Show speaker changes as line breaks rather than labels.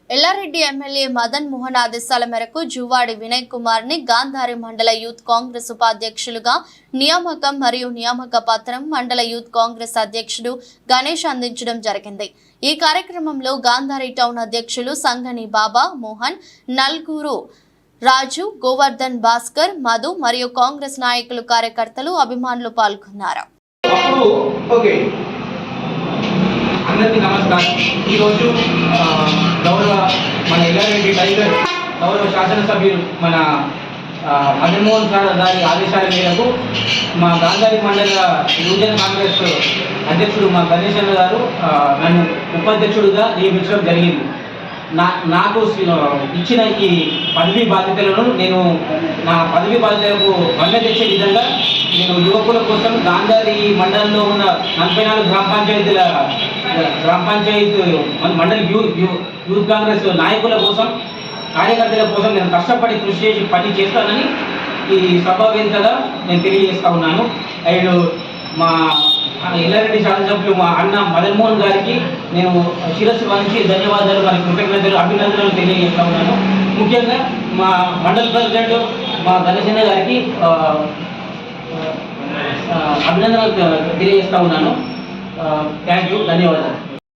Yellareddy MLA Madan Mohan ఆదేశాల మేరకు జువాడి వినయ్ కుమార్ ని గాంధారి మండల యూత్ కాంగ్రెస్ ఉపాధ్యక్షులుగా నియామకం మరియు నియామక పత్రం మండల యూత్ కాంగ్రెస్ అధ్యక్షుడు గణేష్ అందించడం జరిగింది। ఈ కార్యక్రమంలో గాంధారి టౌన్ అధ్యక్షులు సంగని బాబా మోహన్, నల్గూరు రాజు, గోవర్ధన్ భాస్కర్, మధు మరియు కాంగ్రెస్ నాయకులు, కార్యకర్తలు, అభిమానులు పాల్గొన్నారు।
అందరికీ నమస్కారం। ఈరోజు గౌరవ మన ఎల్లారెడ్డి టైగర్ గౌరవ శాసనసభ్యులు మన మదన్ మోహన్ సార్ గారి ఆదేశాల మేరకు మా గాంధారి మండల యువజన కాంగ్రెస్ అధ్యక్షుడు మా గణేష్ గారు నన్ను ఉపాధ్యక్షుడిగా నియమించడం జరిగింది। నాకు ఇచ్చిన ఈ పదవీ బాధ్యతలను నేను నా పదవీ బాధ్యతలకు మద్దతు తెచ్చే విధంగా నేను యువకుల కోసం గాంధారి మండలంలో ఉన్న 44 గ్రామ పంచాయతీ మండలి యూత్ కాంగ్రెస్ నాయకుల కోసం, కార్యకర్తల కోసం నేను కష్టపడి కృషి చేసి పని చేస్తానని ఈ సభావేదికగా నేను తెలియజేస్తా ఉన్నాను। అండ్ మా ఎల్లారెడ్డి శాసనసభ్యులు మా అన్న మదన్ మోహన్ గారికి నేను శిరస్సు వంచి ధన్యవాదాలు మరియు కృతజ్ఞతలు, అభినందనలు తెలియజేస్తా ఉన్నాను। ముఖ్యంగా మా మండల ప్రెసిడెంట్ మా గణేశన్న గారికి అభినందనలు తెలియజేస్తా ఉన్నాను। థ్యాంక్ యూ, ధన్యవాదాలు।